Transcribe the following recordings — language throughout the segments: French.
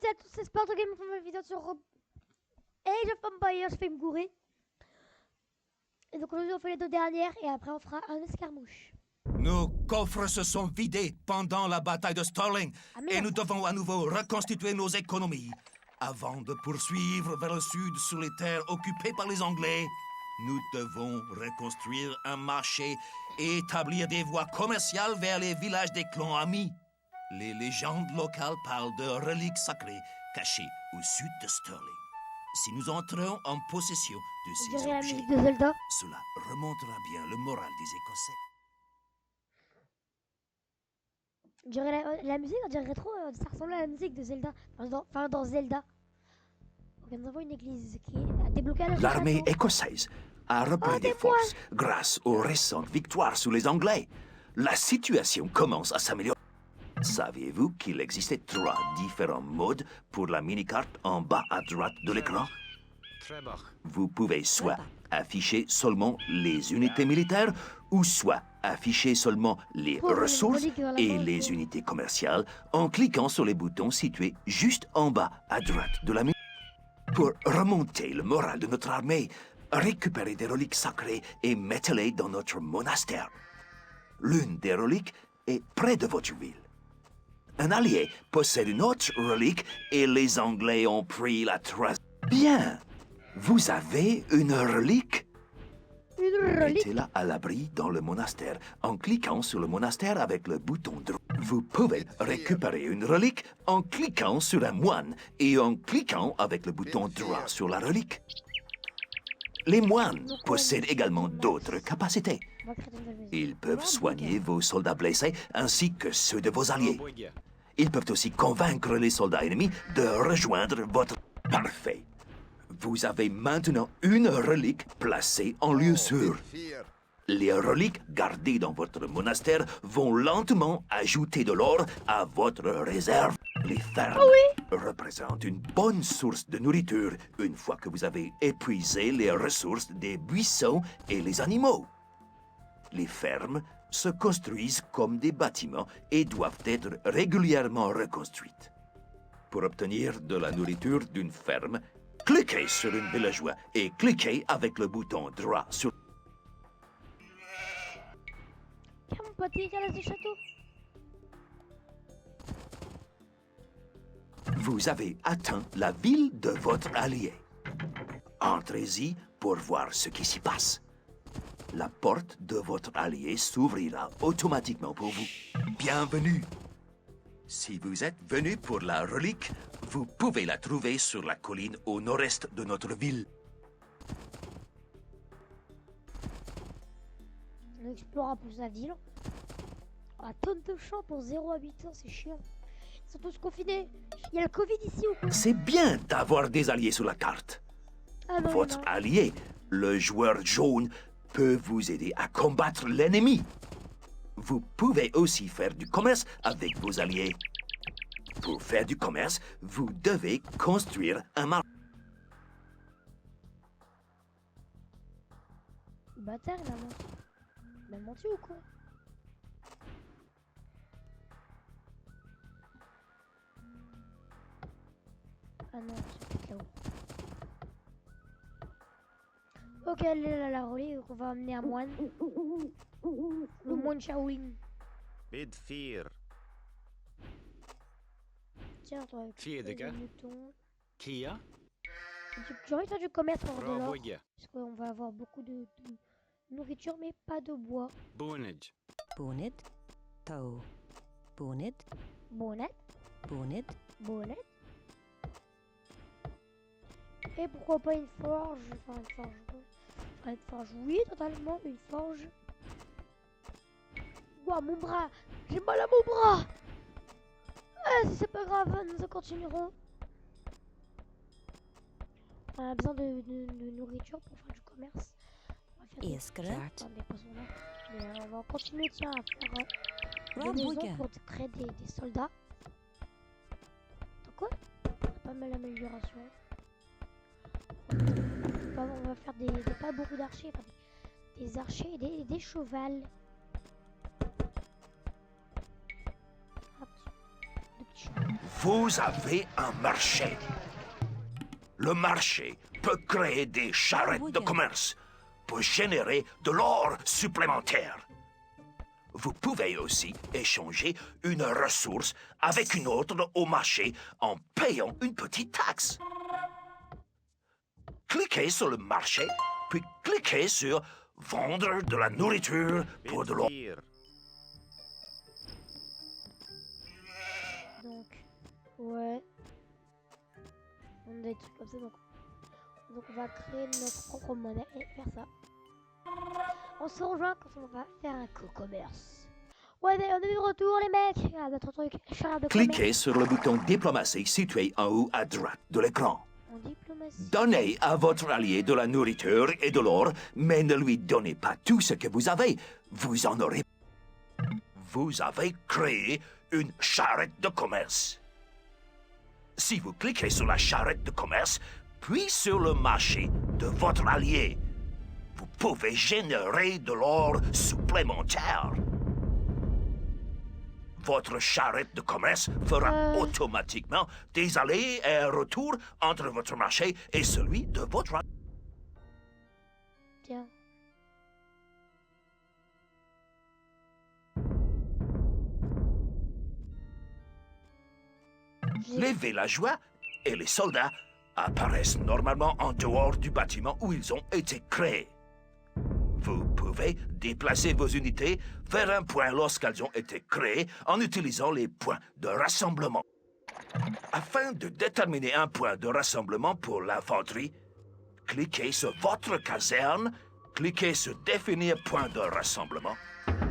à tous, c'est Sparta Game pour ma vidéo sur Age of Empires, je vais me gourer. Et donc aujourd'hui on fait les deux dernières et après on fera un escarmouche. Nos coffres se sont vidés pendant la bataille de Stirling et nous devons à nouveau reconstituer nos économies. Avant de poursuivre vers le sud sur les terres occupées par les Anglais, nous devons reconstruire un marché et établir des voies commerciales vers les villages des clans amis. Les légendes locales parlent de reliques sacrées cachées au sud de Stirling. Si nous entrons en possession de ces la objets, musique de Zelda. cela remontera bien le moral des Écossais. On dirait la musique, on dirait trop, ça ressemble à la musique de Zelda. Enfin, dans Zelda. Donc, nous avons une église qui est débloquée à la L'armée écossaise a repris des forces grâce aux récentes victoires sous les Anglais. La situation commence à s'améliorer. Saviez-vous qu'il existait 3 différents modes pour la mini-carte en bas à droite de l'écran? Vous pouvez soit afficher seulement les unités militaires ou soit afficher seulement les ressources et les unités commerciales en cliquant sur les boutons situés juste en bas à droite de la mini. Pour remonter le moral de notre armée, récupérez des reliques sacrées et mettez-les dans notre monastère. L'une des reliques est près de votre ville. Un allié possède une autre relique et les Anglais ont pris la troisième. Bien! Vous avez une relique? Mettez-la à l'abri dans le monastère en cliquant sur le monastère avec le bouton droit. Vous pouvez récupérer une relique en cliquant sur un moine et en cliquant avec le bouton droit sur la relique. Les moines possèdent également d'autres capacités. Ils peuvent soigner vos soldats blessés ainsi que ceux de vos alliés. Ils peuvent aussi convaincre les soldats ennemis de rejoindre votre... Parfait. Vous avez maintenant une relique placée en lieu sûr. Les reliques gardées dans votre monastère vont lentement ajouter de l'or à votre réserve. Les fermes représentent une bonne source de nourriture une fois que vous avez épuisé les ressources des buissons et les animaux. Les fermes se construisent comme des bâtiments et doivent être régulièrement reconstruites. Pour obtenir de la nourriture d'une ferme, cliquez sur une villageois et cliquez avec le bouton droit sur... Tiens, mon pote, il est à du château. Vous avez atteint la ville de votre allié. Entrez-y pour voir ce qui s'y passe. La porte de votre allié s'ouvrira automatiquement pour vous. Bienvenue. Si vous êtes venu pour la relique, vous pouvez la trouver sur la colline au nord-est de notre ville. On explore un peu sa ville. Ah, tonne de champs pour 0 habitants, c'est chiant. Ils sont tous confinés. Il y a le Covid ici ou quoi? C'est bien d'avoir des alliés sur la carte. Ah non, Votre non. allié, le joueur jaune, peut vous aider à combattre l'ennemi. Vous pouvez aussi faire du commerce avec vos alliés. Pour faire du commerce, vous devez construire un marché. Bâtard, il a menti. Il a menti ou quoi? Ah non, c'est peut-être là-haut. Ok, elle est là, la relique, donc on va amener un moine. Le moine Shaolin. Bid 4. Tiens, toi, Vier, des gars. moutons. Kia. J'ai envie de faire du commerce pour avoir de l'or. Bravoia. Parce qu'on va avoir beaucoup de nourriture, mais pas de bois. Bonage. Bonnet, Tau. Bonnet, Bonnet, Bonnet, bonnet. Et pourquoi pas une forge? Enfin, une forge. Enfin, une forge, oui, totalement, une forge. Ouah, mon bras! J'ai mal à mon bras! Ah, c'est pas grave, nous continuerons. On a besoin de nourriture pour faire du commerce. On va faire des Escrat, enfin, des poissons là. Mais on va continuer, tiens, à faire des Rabouga. maisons pour créer des soldats. Attends, quoi? On a pas mal d'amélioration. On va faire pas beaucoup d'archers, enfin, des archers et des chevals. Hop. Deux petits chevaux. Vous avez un marché. Le marché peut créer des charrettes de commerce pour générer de l'or supplémentaire. Vous pouvez aussi échanger une ressource avec une autre au marché en payant une petite taxe. Cliquez sur le marché, puis cliquez sur « Vendre de la nourriture pour de l'or ». Bedfir. Donc, ouais. On a des trucs comme ça, donc on va créer notre propre monnaie et faire ça. On se rejoint quand on va faire un co-commerce. Ouais, on est de retour les mecs. Ah, notre truc, char de Cliquez commerce. sur le bouton « Diplomatie » situé en haut à droite de l'écran. En diplomatie. Donnez à votre allié de la nourriture et de l'or, mais ne lui donnez pas tout ce que vous avez. Vous en aurez. Vous avez créé une charrette de commerce. Si vous cliquez sur la charrette de commerce, puis sur le marché de votre allié, vous pouvez générer de l'or supplémentaire. Votre charrette de commerce fera automatiquement des allers et retours entre votre marché et celui de votre... Tiens. Les villageois et les soldats apparaissent normalement en dehors du bâtiment où ils ont été créés. Vous pouvez déplacer vos unités vers un point lorsqu'elles ont été créées en utilisant les points de rassemblement. Afin de déterminer un point de rassemblement pour l'infanterie, cliquez sur votre caserne, cliquez sur Définir point de rassemblement,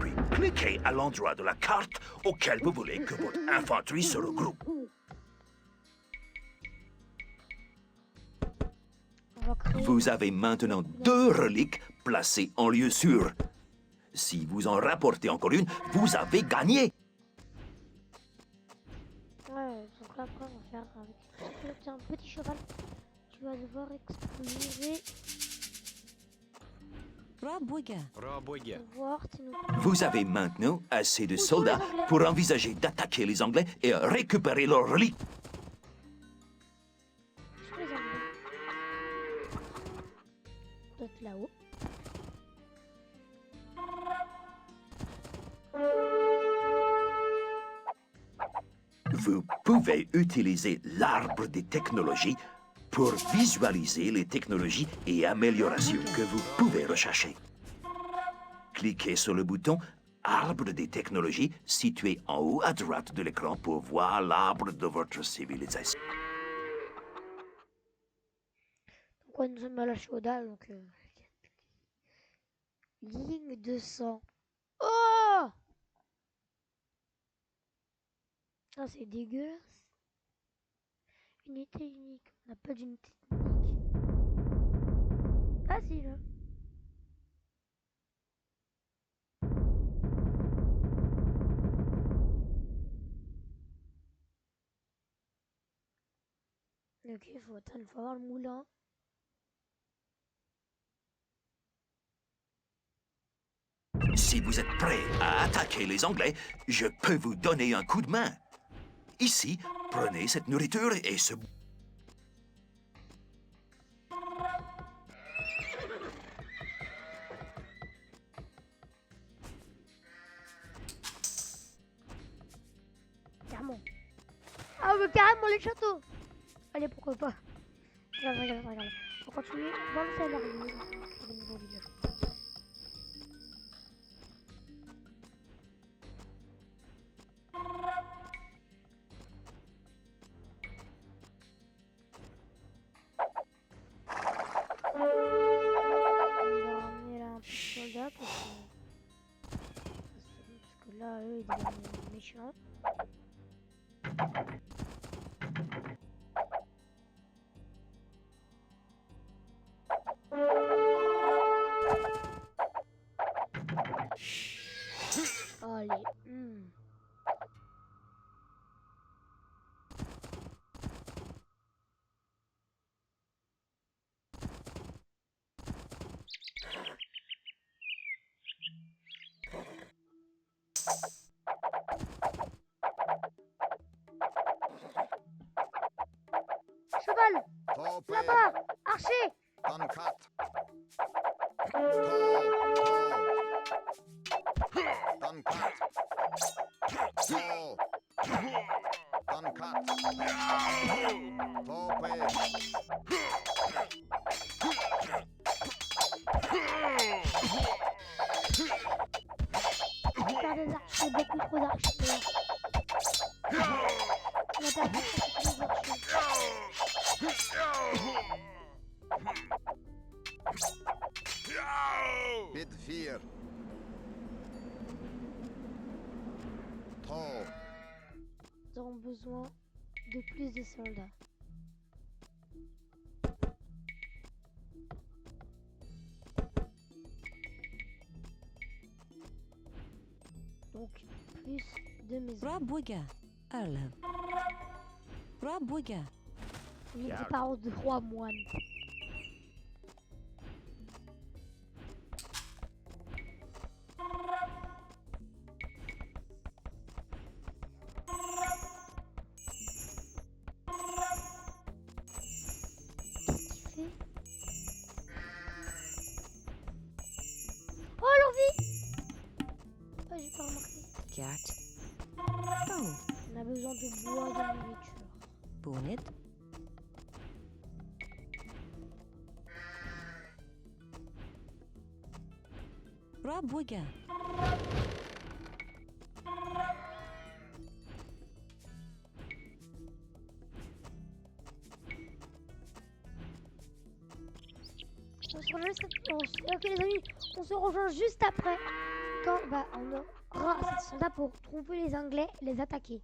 puis cliquez à l'endroit de la carte auquel vous voulez que votre infanterie se regroupe. On va créer... Vous avez maintenant 2 reliques placées en lieu sûr. Si vous en rapportez encore une, vous avez gagné. Ouais, donc là après on va faire avec... Tiens, un petit cheval. Tu vas devoir explorer... Rabwiga. Rabwiga. Pour voir si nous... Vous avez maintenant assez de soldats pour envisager d'attaquer les Anglais et récupérer leurs reliques. Sur les Anglais. Peut-être là-haut. Vous pouvez utiliser l'arbre des technologies pour visualiser les technologies et améliorations que vous pouvez rechercher. Cliquez sur le bouton Arbre des technologies situé en haut à droite de l'écran pour voir l'arbre de votre civilisation. Donc ouais, nous sommes à la chauda, donc... Ligne 200. Oh! Ah, c'est dégueulasse. Unité unique. On n'a pas d'unité unique. Ah, si, là. Ok, faut attendre, il faut avoir le moulin. Si vous êtes prêt à attaquer les Anglais, je peux vous donner un coup de main. Ici, prenez cette nourriture et ce... Carrément. Ah, mais carrément les châteaux. Allez, pourquoi pas. Regarde. On continue dans le scénario. Le nouveau village. On va ramener là un peu de soldats parce que là, eux, ils deviennent méchants. Allez. cheval. Tope. Là-bas, archer. Dankat. Dankat. Dankat. Tope. On perd des archers, beaucoup trop d'archers. On a perdu beaucoup d'archers. Bid 4. To. Nous aurons besoin de plus de soldats. Donc, plus de maisons. Rabwiga. Arlev. Rabwiga. Nous sommes parents de rois moines. Qu'est-ce qu'il fait? Oh, l'envie! Oh, j'ai pas remarqué. Cat. To. On a besoin de bois et de nourriture. Bonnet. Rabwiga. Ok les amis, on se rejoint juste après quand on aura assez de soldats pour trouver les Anglais et les attaquer.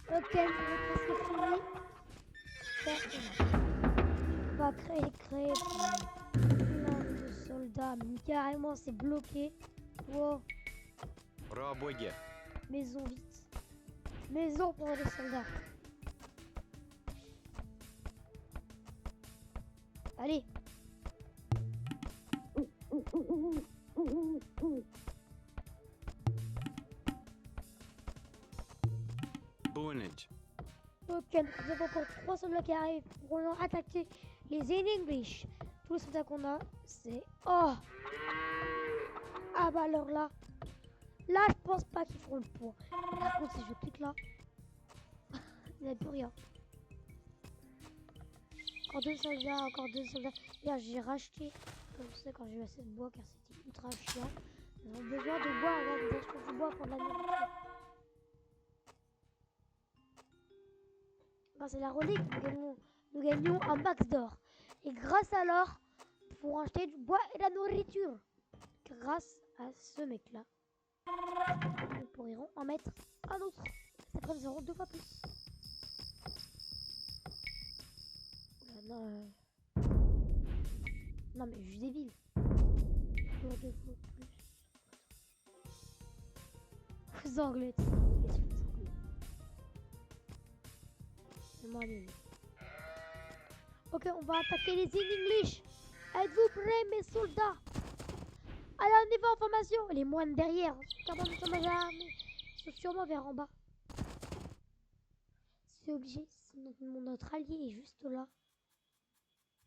Ok, on est presque fini. On va créer plein de soldats, mais carrément c'est bloqué. Wow, Rabwiga. maison vite. Maison pour les soldats. Allez. Bonage. Ok, nous avons encore 3 soldats qui arrivent pour attaquer les English. Tous les soldats qu'on a, c'est... Oh! Ah bah alors là... Là, je pense pas qu'ils feront le point. Par contre, si je clique là... il n'y a plus rien. Encore 2 soldats, encore 2 soldats. Là, j'ai racheté, comme ça, quand j'ai eu assez de bois, car c'était ultra chiant. Nous avons besoin de bois, regarde, nous achetons du bois pour de la nourriture. Grâce à la relique, nous gagnons un max d'or. Et grâce à l'or, nous pourrons acheter du bois et de la nourriture. Grâce à ce mec-là, nous pourrons en mettre un autre. Cette fois, nous aurons 2 fois plus. Non, non, mais juste des villes. 2 fois plus. Vous Anglais, ok, on va attaquer les English. Êtes-vous prêts, mes soldats? Allez, on y va en formation. Les moines derrière. Car nous sommes à l'armée. Ils sont sûrement vers en bas. C'est obligé. Notre allié est juste là.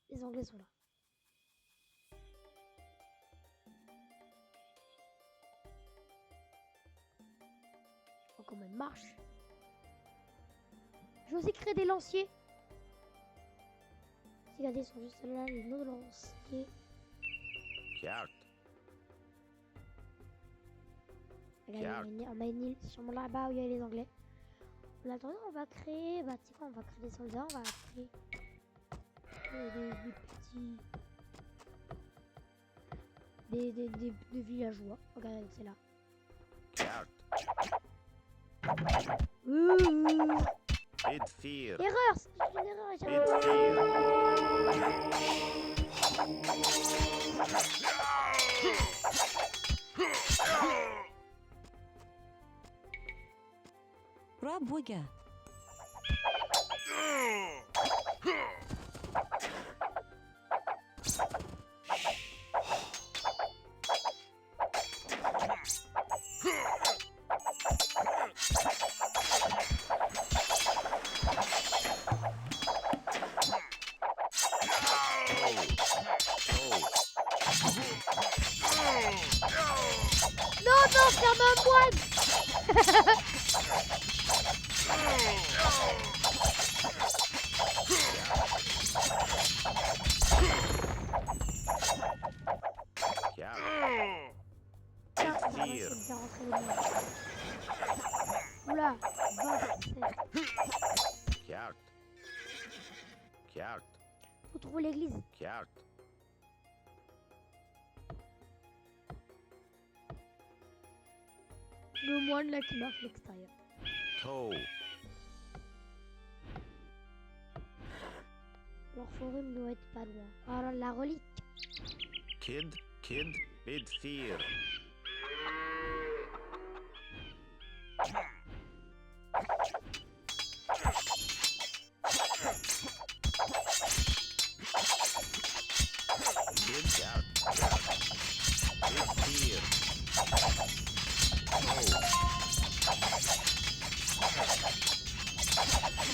Les Anglais sont là. On quand même marche. Je vais aussi créer des lanciers. Regardez, ils sont juste là, les noms de lanciers. Carte. Regardez, on a une île sûrement là-bas où il y a les Anglais. En attendant, on va créer, tu sais quoi, on va créer des soldats, on va créer des villageois. Regardez, c'est là. Carte. Bid 4. Erreur, c'est une erreur. Bid 4. Rabwiga. enfermer un moine. Carl. Tiens, on va Tire. essayer de faire rentrer le moine. Oula, 27. Carte. Carte. Faut trouver l'église. Carte. Le moine là qui marche à l'extérieur. Toe. L'orpheline doit être pas loin. Alors la relique. Kid. Kid. Bid fear. Kid. Carte. Bid fear. Toe.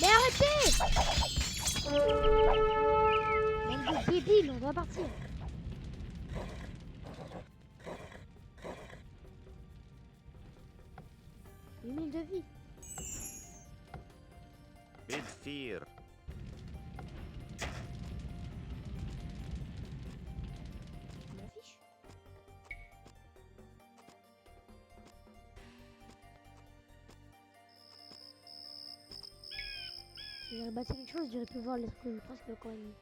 Mais arrêtez! Bande de débiles, on doit partir. Une mille de vie. Bid fear. On m'affiche. Si j'aurais bâti quelque chose, j'aurais pu voir l'esprit presque quand même.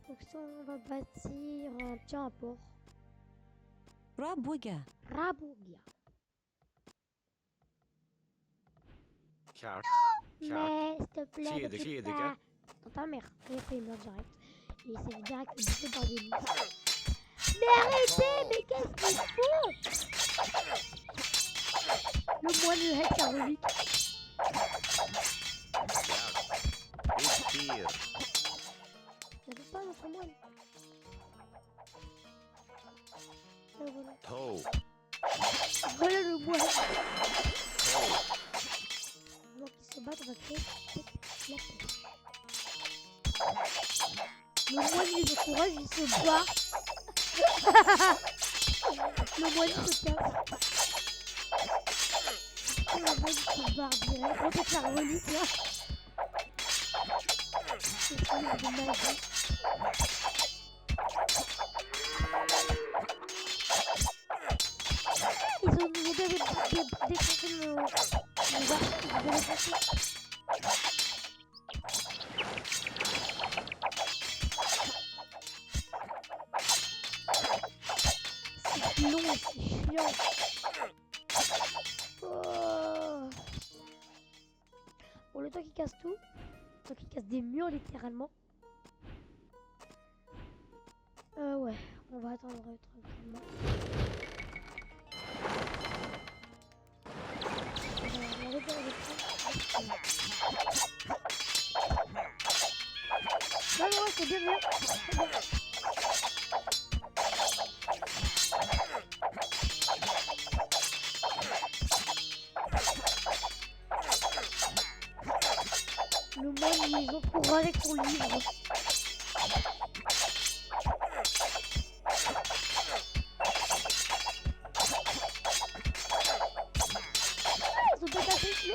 Donc ça, on va bâtir un petit port. Rabuga. Rabougia. Carte. Mais s'il te plaît, Qui est ne de- fais qui est de pas. gars Dans ta mère. Et après il meurt direct. Et c'est direct buté par des loups. Mais arrêtez, mais qu'est-ce qu'il faut? Le moine le hack sa relique. Carte. Bid fear. Ça veut pas notre moine. Et voilà. Toe. Voilà le moine. Toe. Donc ils se battent, on va créer la paix. Le moine il est de courage, il se bat. Le moine il se casse. Et le moine il se barre direct. On peut faire la relique là. C'est ça, il y a des magies. Ils ont défoncé le arc, ils ont défoncé. C'est long, c'est chiant. Oh. Bon, le temps qu'il casse tout, le temps qu'il casse des murs littéralement. Ouais, on va attendre tranquillement. On va regarder dans les trains. Non, non, c'est bien mieux. C'est bien. Le moine, ils ont courage avec son livre. Ils ont pas tapé le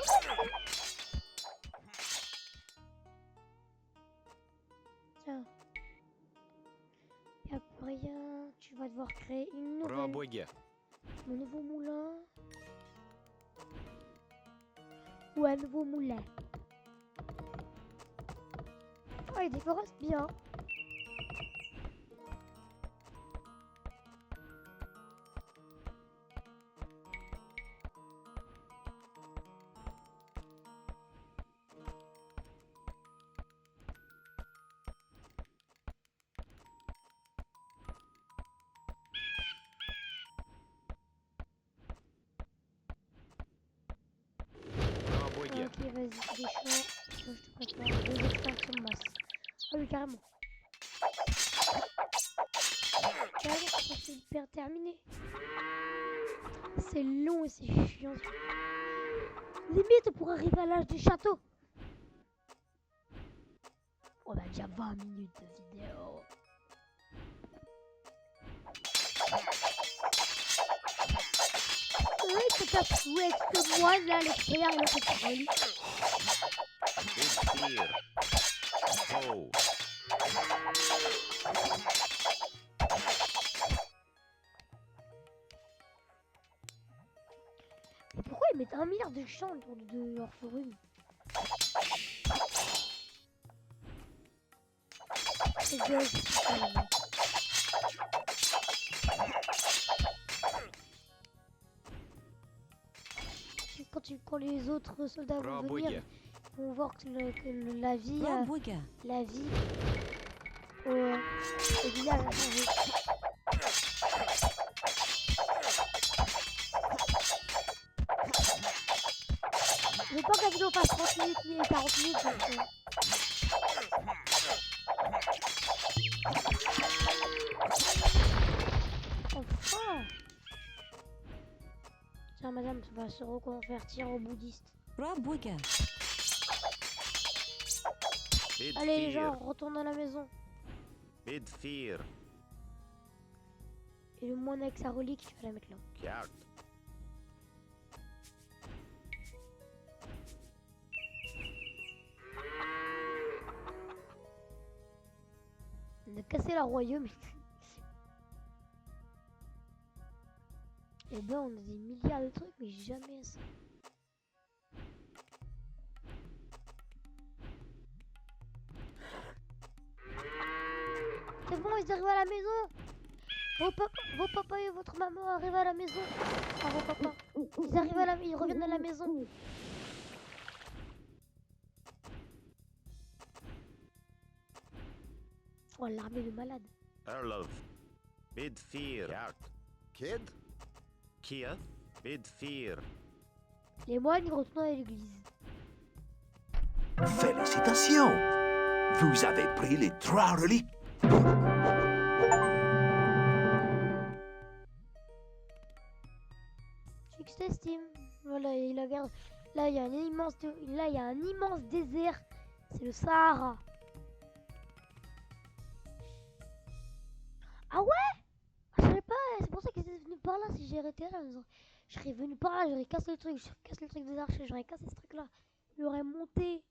Tiens. Y'a plus rien. Tu vas devoir créer une nouvelle. Rabuga. Un nouveau moulin. Ou un nouveau moulin. Oh, il déforeste bien. Rabuga. Ok, vas-y, des champs. Moi, je te prépare deux extensions de masse. Ah oui, carrément. Carrément, c'est super terminé. C'est long et c'est chiant. Limite pour arriver à l'âge du château. On a déjà 20 minutes de vidéo. ça tuer que moi, là, l'expert, il a fait ça. Bid fear. Ho. Mais pourquoi ils mettent 1 milliard de champs autour de leur forum? C'est gay. Quand les autres soldats vont venir, ils vont voir que, la vie Rabouga. la vie au village a changé. Je veux pas que la vidéo fasse 30 minutes ni 40 minutes. Donc, enfin! Tiens, madame va se reconvertir au bouddhiste. Rabouga. Bid Allez, les gens, fear. retourne à la maison. Bid fear. Et le moine avec sa relique, tu vas la mettre là. Kjart. On a cassé la royaume. Et ben, on a des milliards de trucs, mais jamais ça. C'est bon, ils arrivent à la maison. Vos papas et votre maman arrivent à la maison. Enfin, vos papas. Ils arrivent ils reviennent à la maison. Oh, l'armée de malades. Erlov. Bid fear. Kjart. Kid? Kia. Bid fear. Les moines, ils retournent à l'église. Félicitations! Vous avez pris les 3 reliques. Succès Steam. Voilà, il a gardé. Là, il y a un immense désert. C'est le Sahara. Ah ouais? Je savais pas. C'est pour ça qu'ils étaient venus par là. Si j'ai arrêté là, je serais venu par là. J'aurais cassé le truc. J'aurais cassé le truc des archers. J'aurais cassé ce truc là. J'aurais monté.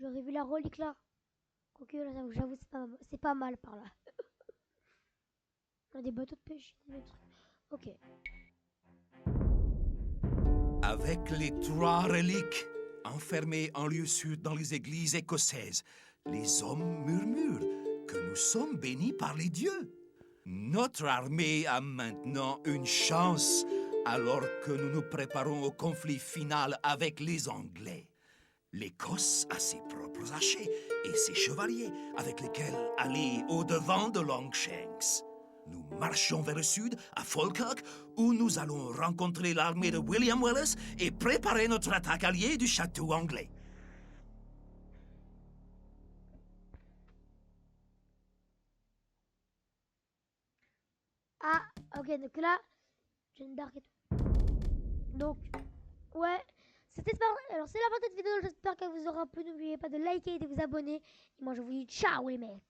J'aurais vu la relique là. Quoique là, j'avoue, c'est pas mal par là. On a des bateaux de pêche. Des trucs. Ok. Avec les 3 reliques enfermées en lieu sûr dans les églises écossaises, les hommes murmurent que nous sommes bénis par les dieux. Notre armée a maintenant une chance alors que nous nous préparons au conflit final avec les Anglais. L'Écosse a ses propres archers et ses chevaliers avec lesquels aller au-devant de Longshanks. Nous marchons vers le sud, à Falkirk, où nous allons rencontrer l'armée de William Wallace et préparer notre attaque alliée du château anglais. Ah, ok, donc là, Jeanne d'Arc et tout. Donc, ouais, c'était ça. Alors, c'est la fin de cette vidéo. J'espère qu'elle vous aura plu. N'oubliez pas de liker et de vous abonner. Et moi, je vous dis ciao, les mecs.